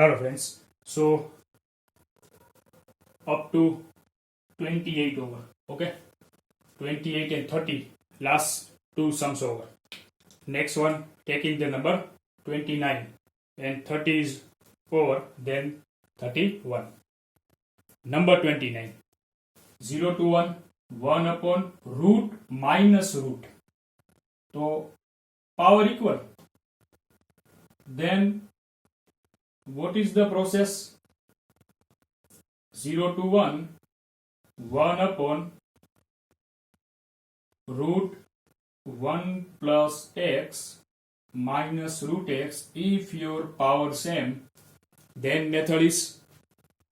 Hello friends. So up to 28 over. Okay. 28 and 30. Last two sums over. Next one taking the number 29 and 30 is over, then 31. Number 29. 0 to 1. 1 upon root minus root. So power equal. Then what is the process? 0 to 1, 1 upon root 1 plus x minus root x. If your power same, then method is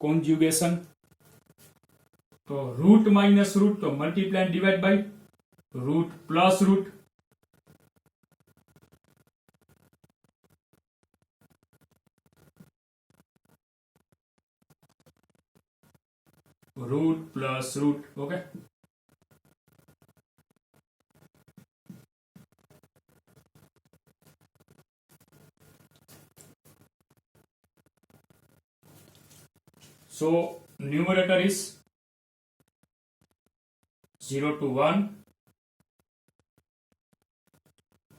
conjugation. So root minus root, so multiply and divide by root plus root. Root plus root. Okay. So numerator is 0 to 1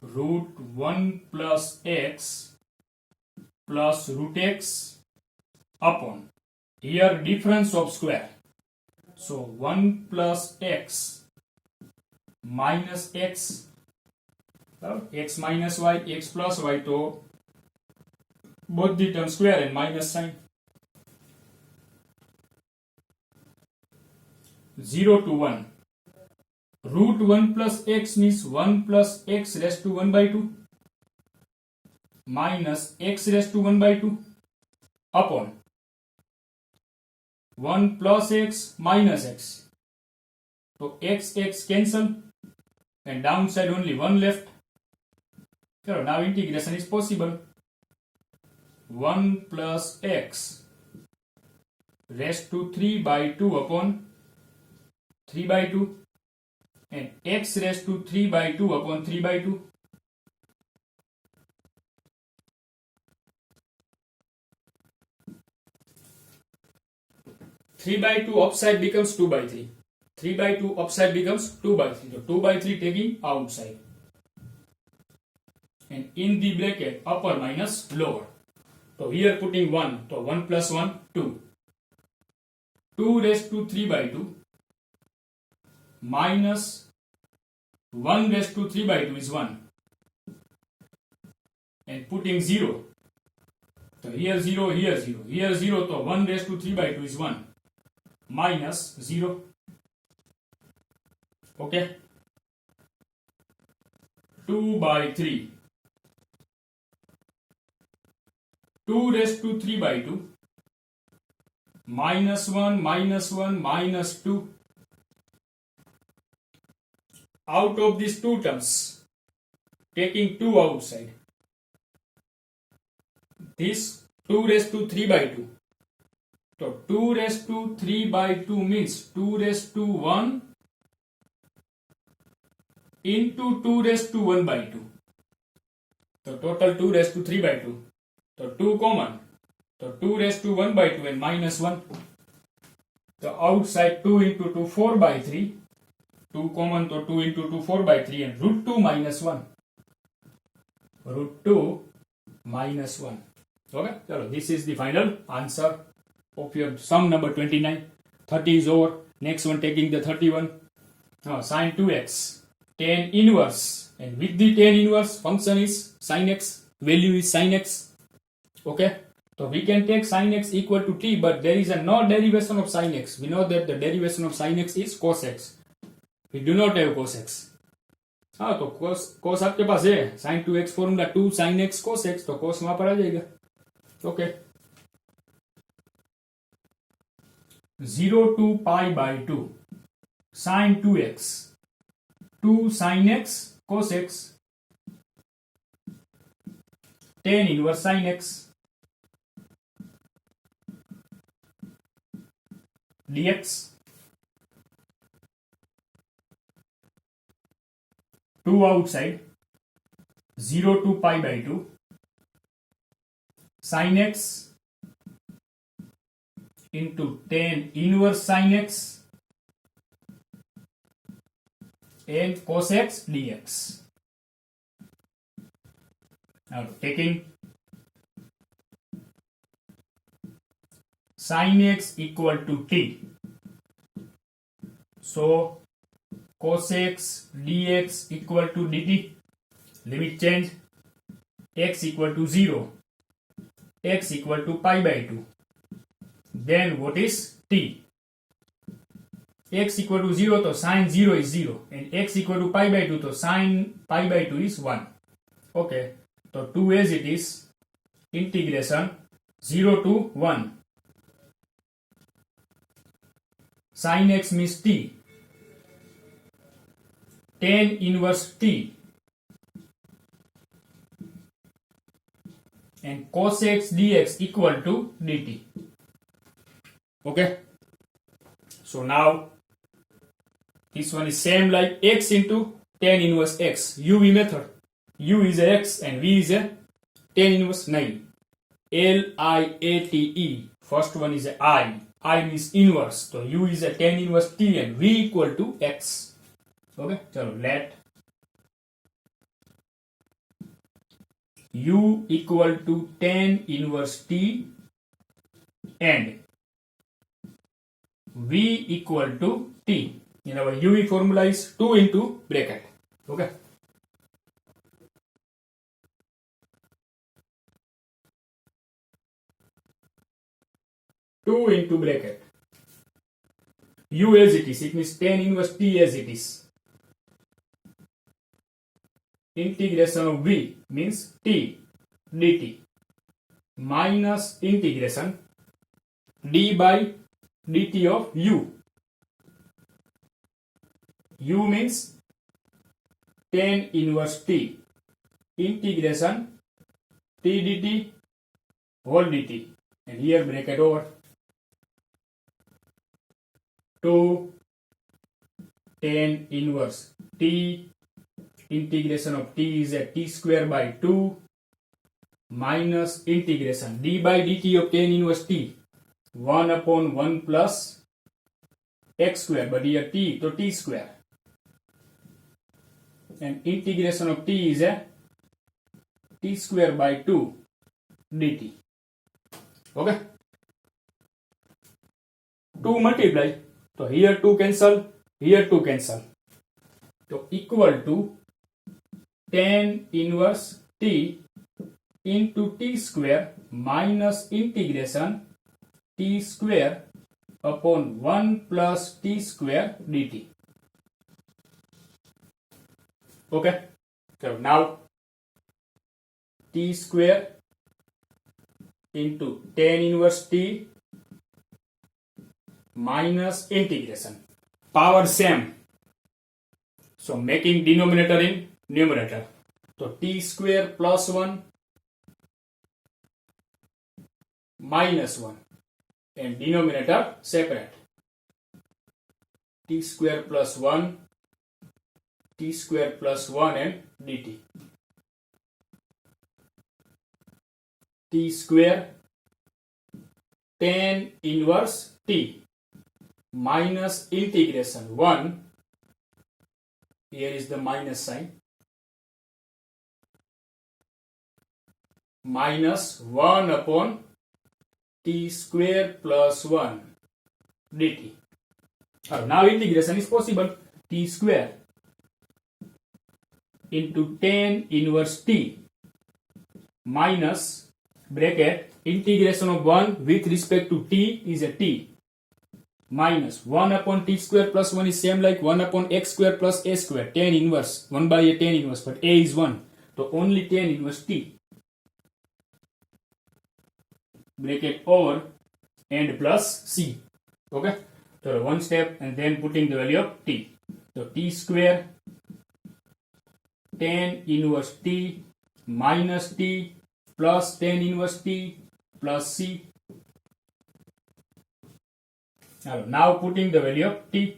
root 1 plus x plus root x upon here difference of square. So 1 plus x minus x, x minus y, x plus y, to both the term square and minus sign. 0 to 1. Root 1 plus x means 1 plus x raised to 1 by 2 minus x raised to 1 by 2 upon 1 plus x minus x. So x cancel and downside only 1 left. So now integration is possible. 1 plus x raised to 3 by 2 upon 3 by 2 and x raised to 3 by 2 upon 3 by 2. Three by 2 upside becomes 2 by 3. 3 by 2 upside becomes 2 by 3. So 2 by 3 taking outside. And in the bracket upper minus lower. So here putting 1. So 1 plus 1, 2. 2 raised to 3 by 2 minus 1 raised to 3 by 2 is 1. And putting 0. So here 0, here 0. Here 0, so 1 raised to 3 by 2 is 1. Minus 0. Okay. 2 by 3. 2 raised to 3 by 2. Minus 1, minus 1, minus 2. Out of these two terms, taking 2 outside. This 2 raised to 3 by 2. So 2 raised to 3 by 2 means 2 raised to 1 into 2 raised to 1 by 2. So total 2 raised to 3 by 2. So 2 common. So 2 raised to 1 by 2 and minus 1. So outside 2 into 2, 4 by 3. 2 common, so 2 into 2, 4 by 3 and root 2 minus 1. Root 2 minus 1. Okay, so this is the final answer of your sum number 29. 30 is over. Next one taking the 31. Sin 2x. Tan inverse. And with the tan inverse, function is sin x. Value is sin x. Okay. So we can take sin x equal to t, but there is no derivation of sin x. We know that the derivation of sin x is cos x. We do not have cos x. तो cos आपके पास है. sin 2x formula 2 sin x cos x, तो cos वहां पर आ जाएगा. Okay. 0 to pi by 2 sin 2x 2 sin x cos x tan inverse sin x dx 2 outside 0 to pi by 2 sin x into tan inverse sin x and cos x dx. Now taking sin x equal to t, so cos x dx equal to dt, limit change, x equal to 0, x equal to pi by 2. Then what is t? X equal to 0 तो sin 0 is 0 and x equal to pi by 2 तो sin pi by 2 is 1. Okay, so 2 as it is, integration 0 to 1. Sin x means t, tan inverse t, and cos x dx equal to dt. Okay, so now this one is same like x into tan inverse x, uv method. U is a x and v is a tan inverse 9. L-I-A-T-E, first one is a I means inverse, so u is a tan inverse t and v equal to x. Okay, so let u equal to tan inverse t and v equal to t. In our uv formula is 2 into bracket. Okay, two into bracket. U as it is, it means tan inverse t as it is. Integration of v means t dt minus integration d by dt of u. U means tan inverse t, integration t dt whole dt, and here bracket over 2 tan inverse t, integration of t is a t square by 2 minus integration d by dt of tan inverse t 1 upon 1 plus x square, but here t so t square, and integration of t is a t square by 2 dt. Okay, 2 multiply, so here 2 cancel, here 2 cancel, so equal to tan inverse t into t square minus integration t square upon 1 plus t square dt. Okay, so now t square into tan inverse t minus integration, power same, so making denominator in numerator, so t square plus 1 minus 1 and denominator separate, t square plus 1, t square plus 1 and dt. T square tan inverse t minus integration 1, here is the minus sign, minus 1 upon t square plus 1 dt. Now integration is possible, t square into tan inverse t minus bracket integration of 1 with respect to t is a t minus 1 upon t square plus 1 is same like 1 upon x square plus a square, tan inverse 1 by a tan inverse, but a is 1, so only tan inverse t, bracket over and plus c. Okay, so one step and then putting the value of t, so t square tan inverse t minus t plus tan inverse t plus c. Now putting the value of t.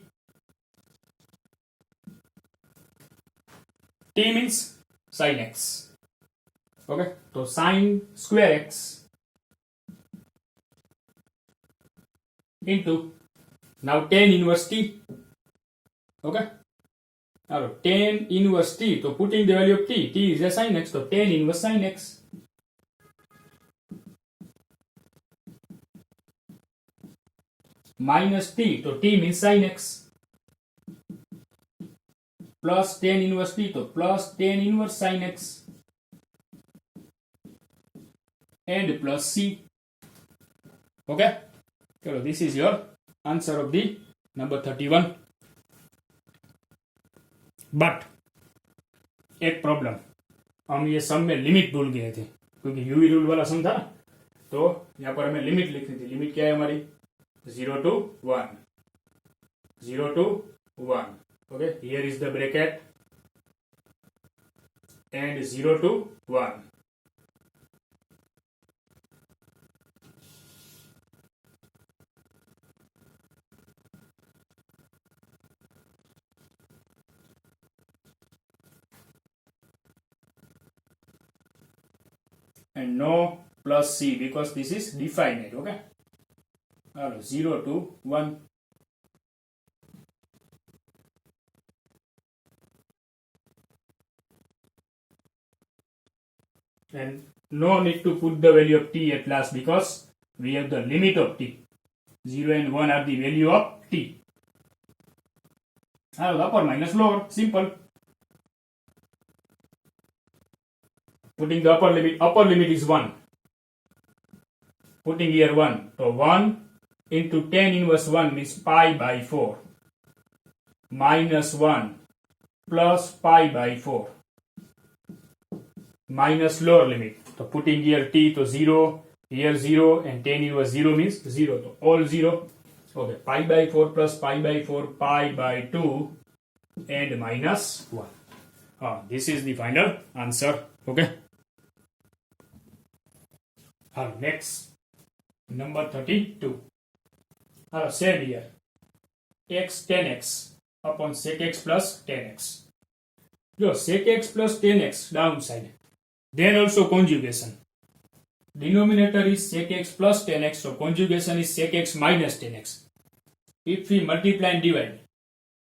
T means sin x. Okay, so sin square x into now tan inverse t. Okay. Now tan inverse t. So putting the value of t is a sin x. So tan inverse sin x minus t. So t means sin x plus tan inverse t. So plus tan inverse sin x and plus c. Okay. So this is your answer of the number 31. But एक problem, हम ये सम में limit भूल गए थे क्योंकि UV rule वाला सम था, तो यहाँ पर हमें लिमिट लिखनी थी. लिमिट क्या है हमारी? 0 to 1. 0 to 1. Okay, here is the bracket and 0 to 1. And no plus c because this is definite. Okay, 0 to 1. And no need to put the value of t at last because we have the limit of t. 0 and 1 are the value of t. Upper minus lower, simple. Putting the upper limit is 1. Putting here 1. So 1 into tan inverse 1 means pi by 4 minus 1 plus pi by 4 minus lower limit. So putting here t to 0, here 0 and tan inverse 0 means 0. So all 0. Okay, pi by 4 plus pi by 4, pi by 2 and minus 1. This is the final answer. Okay. Next, number 32. Same here. X tan x upon sec x plus tan x. So sec x plus tan x downside. Then also conjugation. Denominator is sec x plus tan x. So conjugation is sec x minus tan x. If we multiply and divide,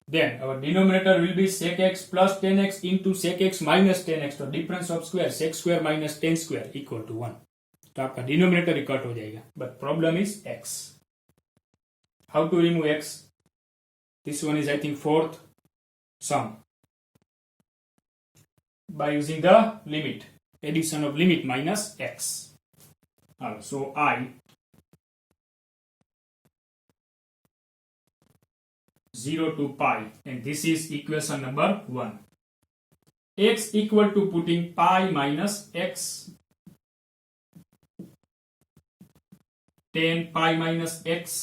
then our denominator will be sec x plus tan x into sec x minus tan x. So difference of square, sec square minus tan square equal to 1. तो आपका denominator ही cut हो जाएगा. But problem is x. How to remove x? This one is I think fourth sum by using the limit, addition of limit minus x. So I 0 to pi and this is equation number 1. X equal to putting pi minus x tan pi minus x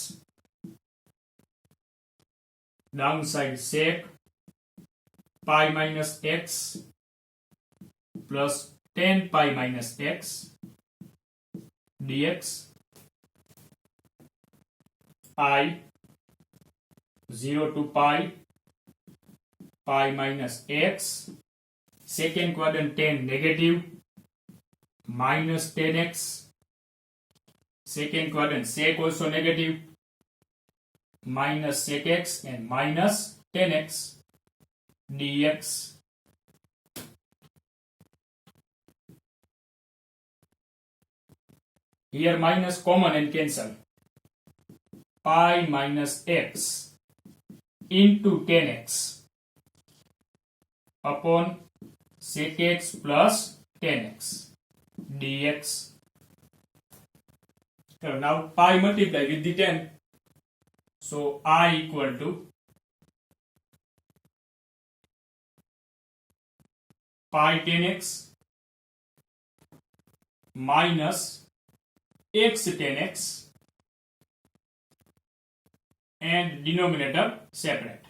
downside sec pi minus x plus tan pi minus x dx I 0 to pi pi minus x second quadrant tan negative minus tan x second quadrant sec also negative minus sec x and minus tan x dx here minus common and cancel. Pi minus x into tan x upon sec x plus tan x dx. So now pi multiply with the 10. So I equal to pi tan x minus x tan x and denominator separate.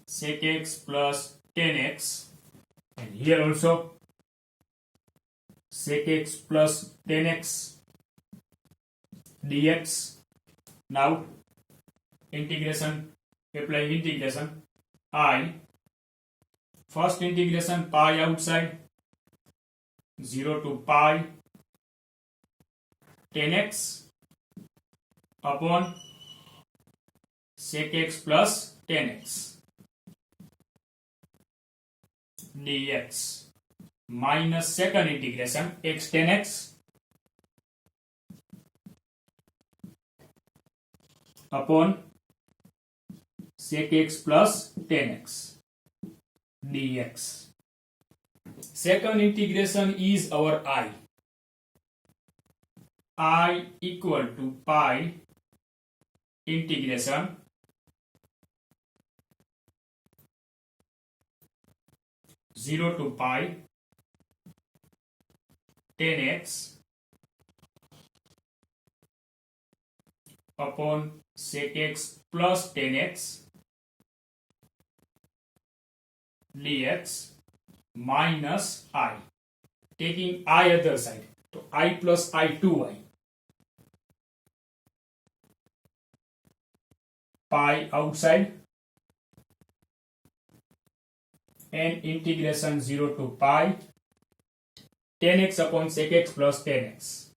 Sec x plus tan x and here also sec x plus tan x dx. Now integration, applying integration. I first integration pi outside 0 to pi 10x upon sec x plus 10x dx minus second integration x 10x upon sec x plus 10x dx. Second integration is our I. I equal to pi integration 0 to pi 10x upon sec x plus 10x dx minus I. Taking I other side, so I plus I 2I. Pi outside and integration 0 to pi 10x upon sec x plus 10x.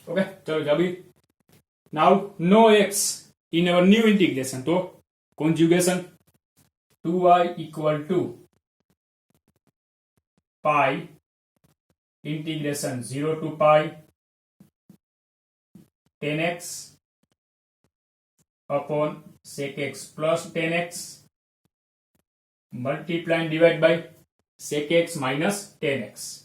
Okay, so now no x in our new integration, so conjugation 2I equal to pi integration 0 to pi 10x upon sec x plus 10x multiply and divide by sec x minus 10x.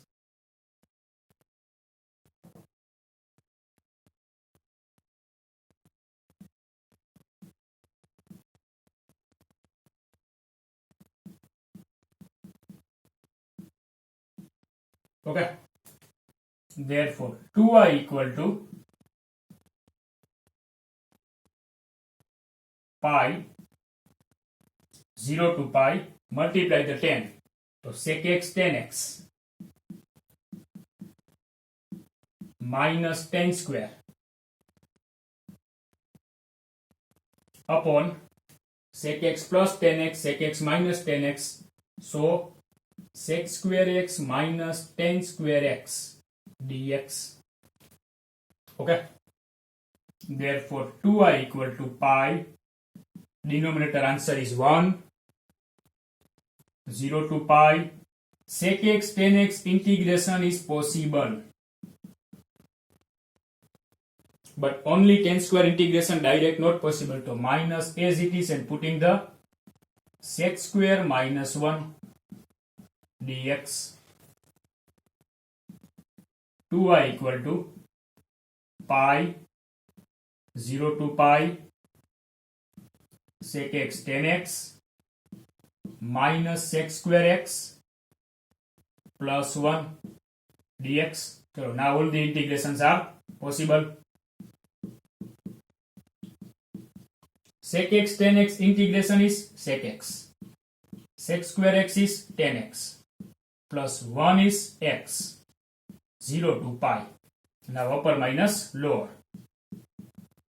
Okay, therefore 2I equal to pi 0 to pi multiply the 10, so sec x 10x minus 10 square upon sec x plus 10x sec x minus 10x, so sec square x minus 10 square x dx. Okay, therefore 2I equal to pi, denominator answer is 1, 0 to pi sec x 10x integration is possible, but only 10 square integration direct not possible, to minus as it is and putting the sec square minus 1 dx. 2I equal to pi 0 to pi sec x 10x minus sec square x plus 1 dx. So now all the integrations are possible. Sec x 10x integration is sec x, sec square x is 10x plus 1 is x, 0 to pi. Now upper minus lower.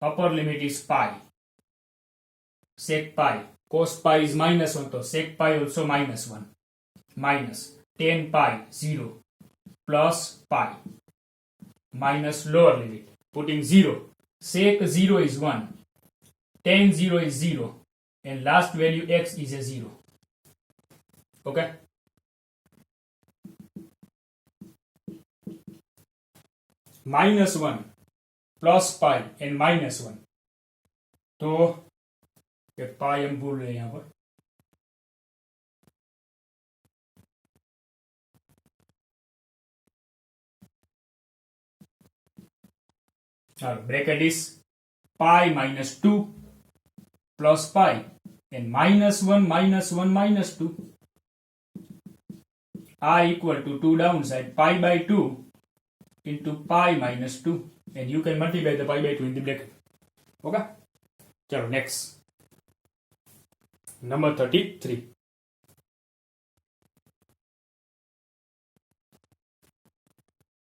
Upper limit is pi. Sec pi. Cos pi is minus 1, so sec pi also minus 1. Minus 10 pi 0 plus pi. Minus lower limit. Putting 0. Sec 0 is 1. Tan 0 is 0. And last value x is a 0. Okay. Minus 1 plus pi and minus 1. तो पाई हम भूल रहे हैं यहाँ पर, bracket is pi minus 2 plus pi and minus 1 minus 1 minus 2. I equal to 2 downside pi by 2 into pi minus 2, and you can multiply the pi by 2 in the bracket. Okay, chalo next, number 33.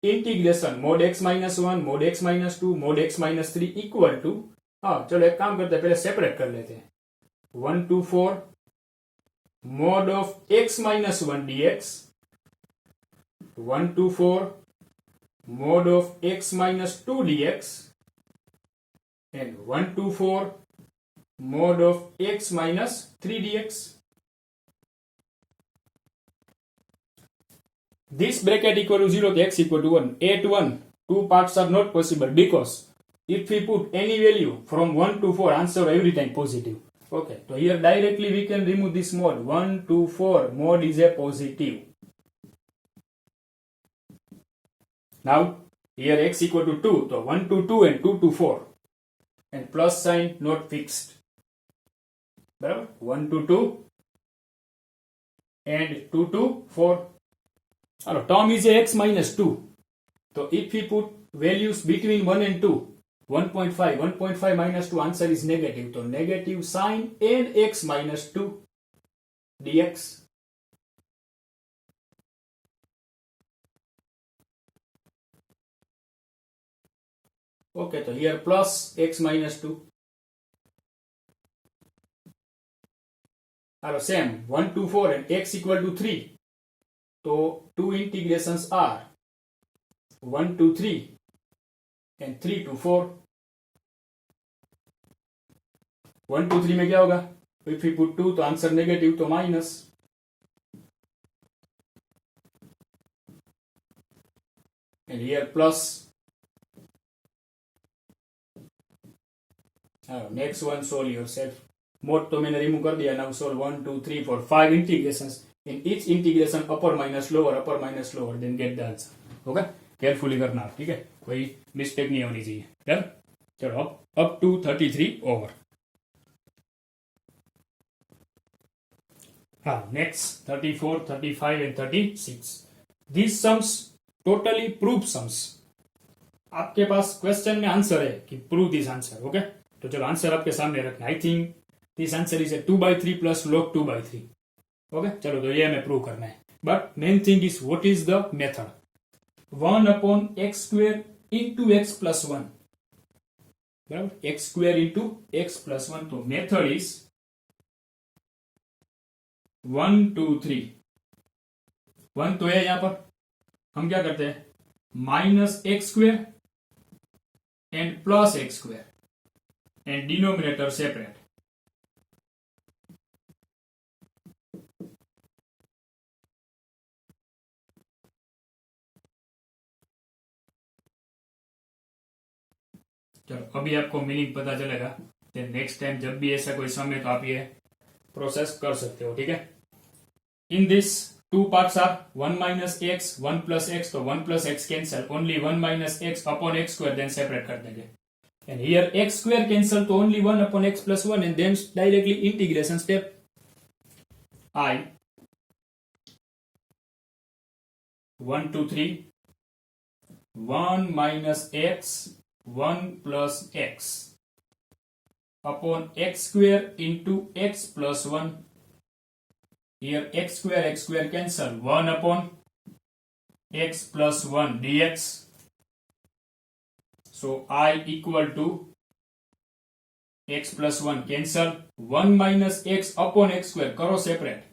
Integration mod x minus 1 mod x minus 2 mod x minus 3 equal to, हाँ चलो एक काम करते हैं, पहले separate कर लेते हैं. 1 to 4 mod of x minus 1 dx, 1 to 4 mod of x minus 2 dx, and 1 to 4 mod of x minus 3 dx. This bracket equal to 0 to x equal to 1. At 1, two parts are not possible because if we put any value from 1 to 4, answer every time positive. Okay, so here directly we can remove this mod. 1 to 4 mod is a positive. Now here x equal to 2, so 1 to 2 and 2 to 4, and plus sign not fixed. 1 to 2 and 2 to 4. Term is a x minus 2. So if we put values between 1 and 2, 1.5 minus 2, answer is negative. So negative sign and x minus 2 dx. Okay, so here plus x minus 2. Same, 1 to 4 and x equal to 3. So two integrations are 1 to 3 and 3 to 4. 1 to 3 में क्या होगा? If we put 2 तो answer negative तो minus. And here plus. Next one solve yourself. Mod तो मैंने remove कर दिया. Now solve 1 2 3 4 5 integrations. In each integration upper minus lower, then get the answer. Okay, carefully करना, ठीक है, कोई मिस्टेक नहीं होनी चाहिए. डन. चलो up to 33 over. Next 34 35 and 36. These sums totally prove sums. आपके पास क्वेश्चन में आंसर है कि प्रूव दिस आंसर. ओके, तो चलो आंसर आपके सामने रखना. I think this answer is 2/3 plus log 2/3. Okay, चलो तो ये हमें प्रूव करना है. But main thing is what is the method. 1 upon x square into x plus 1. बराबर, x square into x plus 1. तो मेथड इज 1 2 3. 1 तो है यहां पर, हम क्या करते हैं, minus x square and plus x square and denominator separate. चलो अभी आपको मीनिंग पता चलेगा. देन नेक्स्ट टाइम जब भी ऐसा कोई सम है तो आप ये प्रोसेस कर सकते हो. ठीक है. In this two parts are 1 minus x 1 plus x, तो 1 plus x cancel, only 1 minus x upon x square, then separate कर देंगे. And here x square cancel, तो only 1 upon x plus 1 and then directly integration step. I 1 2 3 1 minus x 1 plus x upon x square into x plus 1. Here x square cancel, 1 upon x plus 1 dx. So I equal to x plus 1 cancel, 1 minus x upon x square, करो separate,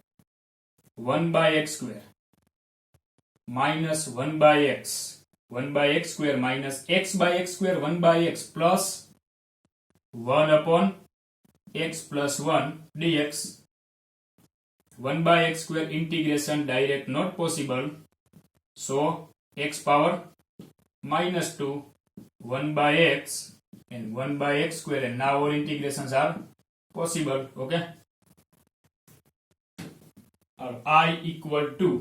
1 by x square minus 1 by x, 1 by x square minus x by x square, 1 by x plus 1 upon x plus 1 dx. 1 by x square integration direct not possible, so x power minus 2, 1 by x and 1 by x square, and now our integrations are possible. Okay, or I equal to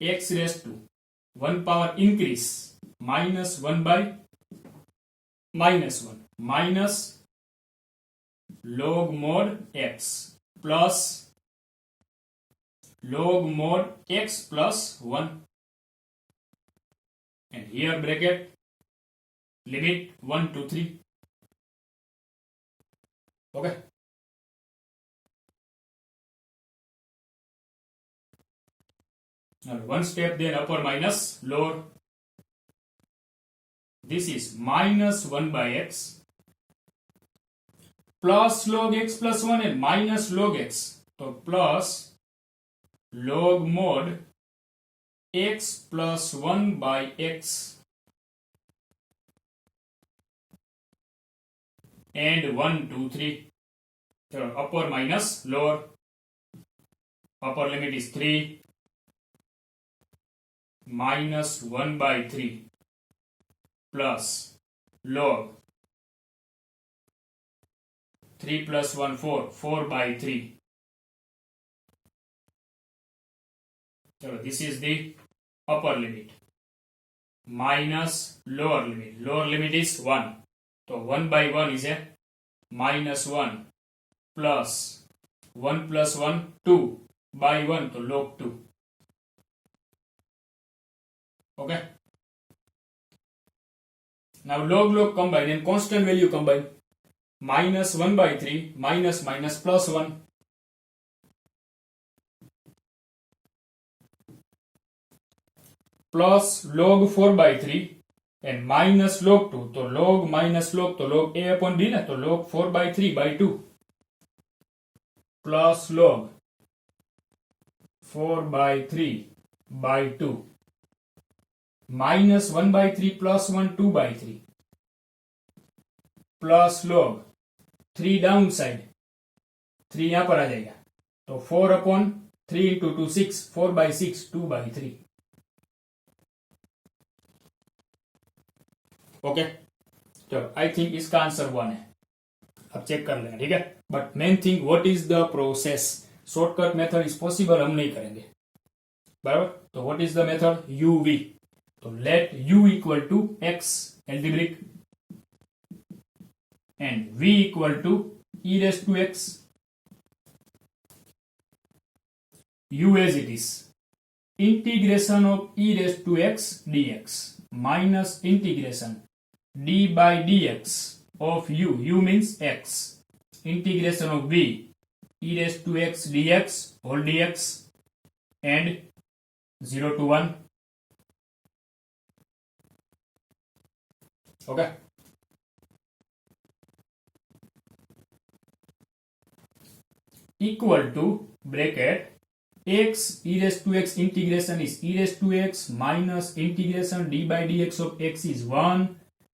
x raised to 1 power increase minus 1 by minus 1 minus log mod x plus log mod x plus 1, and here bracket limit 1 to 3. Okay, now one step, then upper minus lower. This is minus 1 by x plus log x plus 1 and minus log x, तो plus log mod x plus 1 by x and 1 2 3. चलो अपर minus lower, upper limit is 3 minus 1 by 3 plus log 3 plus 1 4, 4 by 3. So this is the upper limit minus lower limit. Lower limit is 1. So 1 by 1 is a minus 1 plus 1 plus 1 2 by 1, so log 2. Okay. Now log combine and constant value combine. Minus 1 by 3 minus minus plus 1. Plus log 4 by 3 and minus log 2. तो log minus log, तो log a upon b ना, तो log 4 by 3 by 2 plus log 4 by 3 by 2 minus 1 by 3 plus 1 2 by 3 plus log 3 down side, 3 यहां पर आ जाएगा, तो 4 upon 3 into 2 6, 4 by 6 2 by 3. Okay, चलो आई think इसका आंसर 1 है. अब चेक कर लेंगे, ठीक है. But main thing what is the process. Shortcut method is possible हम नहीं करेंगे, बराबर. तो what is the method, uv. तो let u equal to x algebraic and v equal to e raised to x, u as it is, integration of e raised to x dx minus integration d by dx of u means x, integration of v e raised to x dx whole dx and 0 to 1. Okay. Equal to bracket x e raised to x integration is e raised to x minus integration d by dx of x is 1,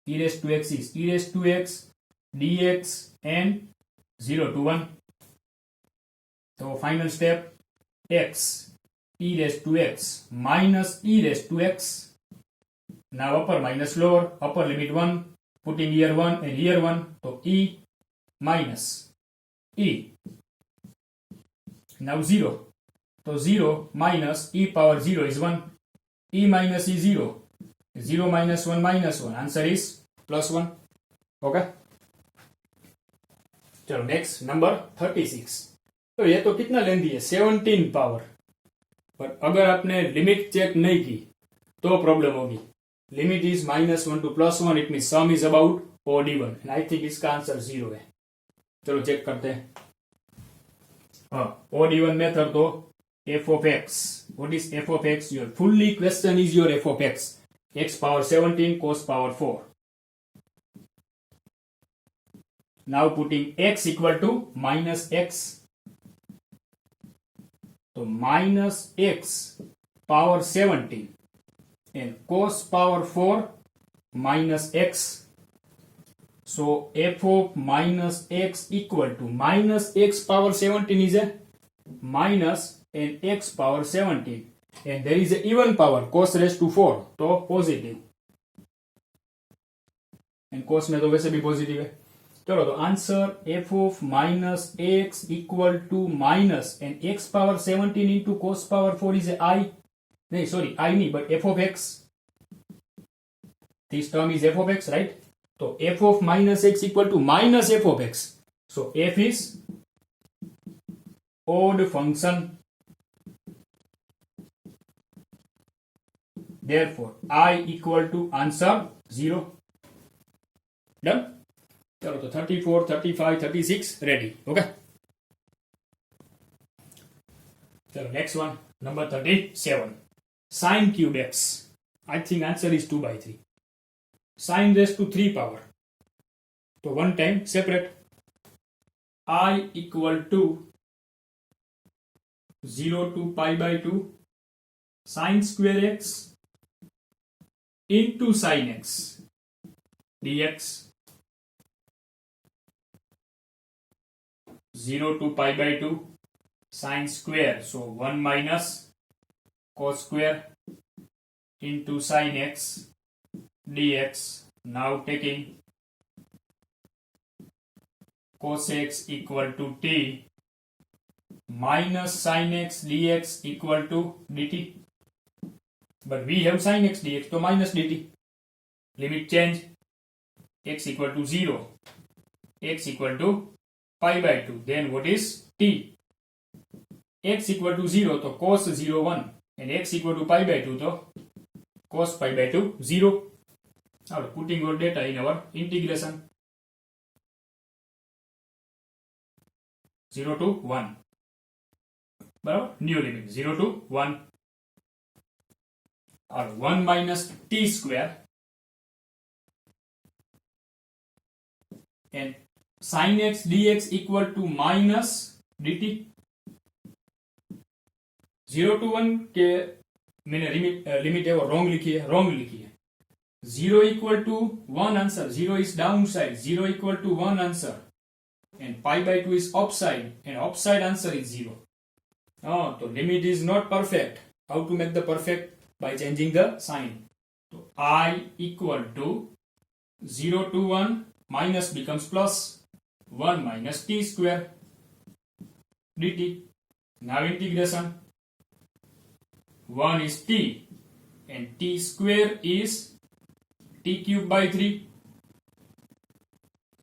e raised to x is e raised to x dx and 0 to 1. So final step, x e raised to x minus e raised to x. Now upper minus lower, upper limit 1, putting here 1 and here 1, so e minus e. Now 0. So 0 minus e power 0 is 1. E minus e 0. 0 minus 1 minus 1. Answer is plus 1. Okay. चलो next number 36. तो ये तो कितना लेंदी है, 17 power. पर अगर आपने limit check नहीं की तो प्रॉब्लम होगी. Limit is -1 to +1, it mean sum is about odd even. And I think इसका आंसर 0 है. चलो चेक करते हैं. odd even method तो f of x. What is f of x? Your fully question is your f of x. X power 17 cos power 4. Now putting x equal to minus x. So minus x power 17 and cos power 4 minus x. So f of minus x equal to minus x power 17 is a minus and x power 17 and there is a even power cos raised to 4, तो positive and cos में तो वैसे भी positive है. चलो तो answer f of minus x equal to minus and x power 17 into cos power 4 is a I. नहीं sorry I नहीं but f of x. This term is f of x, right? तो f of minus x equal to minus f of x. So f is odd function. Therefore I equal to answer 0. Done? चलो तो 34, 35, 36 ready. Okay. चलो next one, number 37. Sine cube x. I think answer is 2 by 3. Sine raised to 3 power. So one time separate. I equal to 0 to pi by 2 sin square x into sin x dx, 0 to pi by 2 sin square, so 1 minus cos square into sin x dx. Now taking cos x equal to t minus sin x dx equal to dt, but we have sin x dx, so minus dt. Limit change, x equal to 0, x equal to pi by 2. Then what is t? X equal to 0 to cos 0 1 and x equal to pi by 2 to cos pi by 2 0. Now putting all data in our integration, 0 to 1 बराबर, new limit 0 to 1 और 1 minus t square and sin x dx equal to minus dt. 0 to 1 के मैंने limit है वो wrong लिखी है. 0 equal to 1 answer, 0 is downside, 0 equal to 1 answer, and pi by 2 is upside, and upside answer is 0. Oh, so limit is not perfect. How to make the perfect? By changing the sign. So I equal to 0 to 1 minus becomes plus 1 minus t square dt. Now integration, 1 is t and t square is t cube by 3.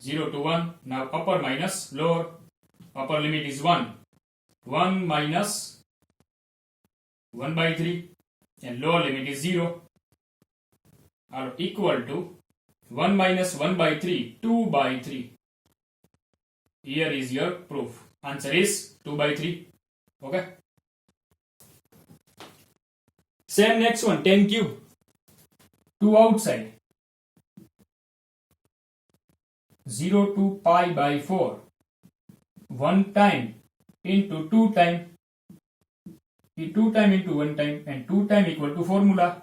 0 to 1. Now upper minus lower. Upper limit is 1. 1 minus 1 by 3 and lower limit is 0 are equal to 1 minus 1 by 3, 2 by 3. Here is your proof. Answer is 2 by 3. Okay. Same next one, 10 cube. 2 outside. 0 to pi by 4. 1 time into 2 time. 2 time into 1 time and 2 time equal to formula.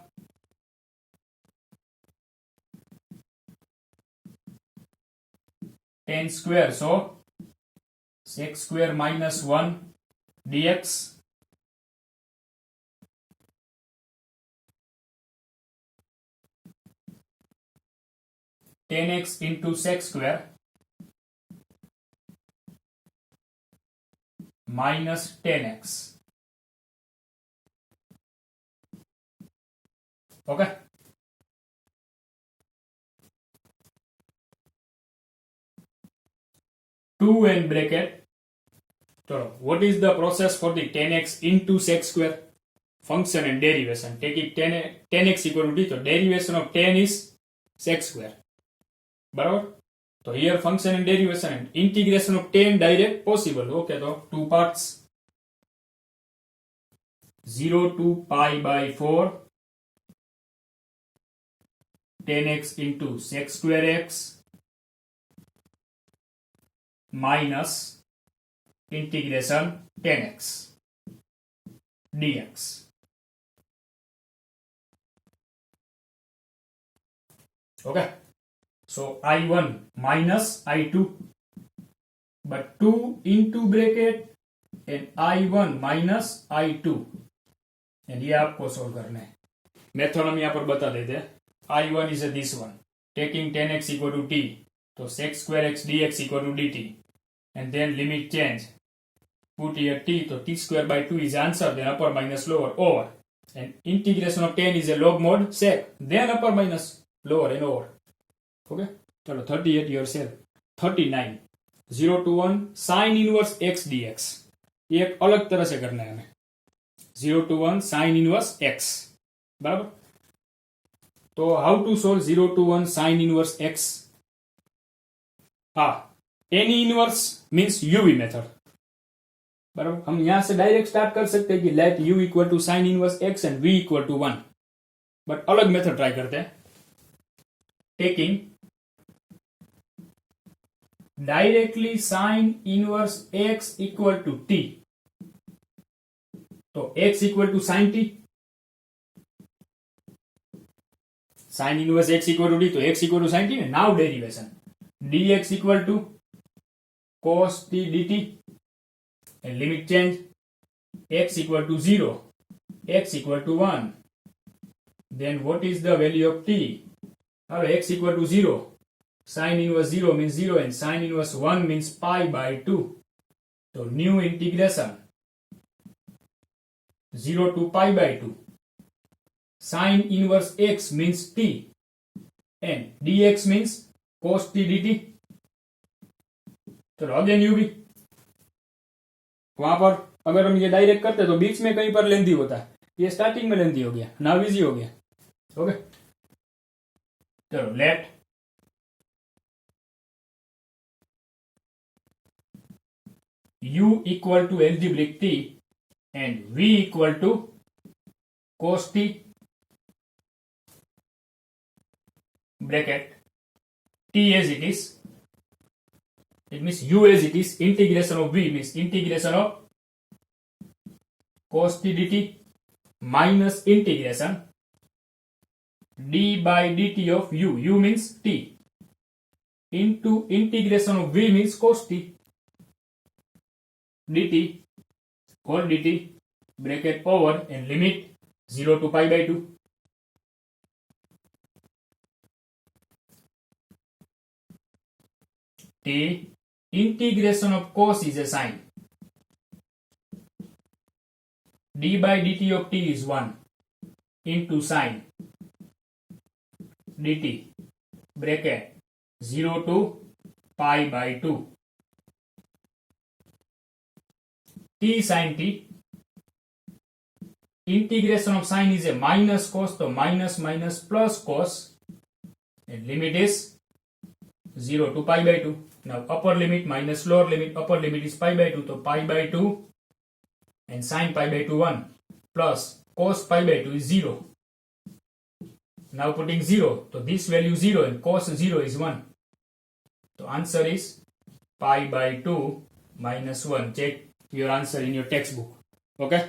Ten square, so sec square minus 1 dx. Ten x into sec square minus 10x. Okay. Two and bracket. So what is the process for the 10x into sec square? Function and derivation. Take it 10x equal to t. So derivation of 10 is sec square. बराबर. तो here function and derivation and integration of 10 direct possible. Okay, so two parts. 0 to pi by 4 10x into sec square x minus integration 10x dx. Okay. So I1 minus I2, but 2 into bracket and I1 minus I2, and ये आपको solve करना है. Method हम यहाँ पर बता देते हैं. I1 is this one. Taking 10x equal to t, so sec square x dx equal to dt, and then limit change. Put here t, so t square by 2 is answer. Then upper minus lower over, and integration of 10 is a log mod sec. Then upper minus lower and over. Okay, चलो 38 yourself. 39 0 to 1 sin inverse x dx. ये एक अलग तरह से करना है हमें. 0 to 1 sin inverse x. बराबर. तो how to solve 0 to 1 sin inverse x? any inverse means uv method. बराबर. हम यहां से डायरेक्ट स्टार्ट कर सकते हैं कि let u equal to sin inverse x and v equal to 1. बट अलग मेथड ट्राई करते हैं. Taking directly sine inverse x equal to t, तो x equal to sine t, sine inverse x equal to t, तो x equal to sine t. Now derivation dx equal to cos t dt and limit change x equal to 0, x equal to 1. Then what is the value of t? Now x equal to 0. Sin inverse 0 means 0 and sin inverse 1 means pi by 2. So new integration 0 to pi by 2. Sin inverse x means t and dx means cos t dt. तो again you भी वहां पर अगर हम ये direct करते तो बीच में कहीं पर लेंथी होता है, ये स्टार्टिंग में लेंथी हो गया, नाउ इजी हो गया. ओके चलो let u equal to algebraic t and v equal to cos t bracket t as it is, it means u as it is, integration of v means integration of cos t dt minus integration d by dt of u, u means t, into integration of v means cos t dt whole dt bracket over and limit 0 to pi by 2. t integration of cos is a sine, d by dt of t is 1 into sine dt bracket 0 to pi by 2. t sin t, integration of sine is a minus cos, so minus minus plus cos and limit is 0 to pi by 2. Now upper limit minus lower limit, upper limit is pi by 2, so pi by 2 and sin pi by 2 1 plus cos pi by 2 is 0. Now putting 0, so this value 0 and cos 0 is 1. So answer is pi by 2 minus 1. Check your answer in your textbook. Okay?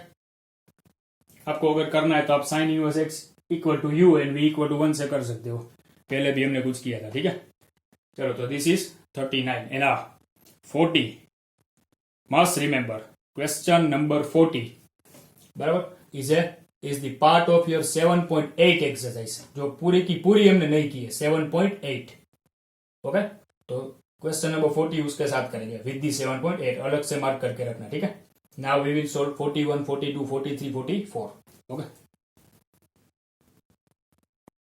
आपको अगर करना है तो आप sine inverse x equal to u and v equal to 1 से कर सकते हो, पहले भी हमने कुछ किया था. ठीक है चलो, तो this is 39 and 40. Must remember question number 40 बराबर is the part of your 7.8 exercise, जो पूरी की पूरी हमने नहीं की है 7.8. ओके तो क्वेश्चन नंबर 40 उसके साथ करेंगे विद दी 7.8, अलग से मार्क करके रखना. ठीक है now we will solve 41 42 43 44. Okay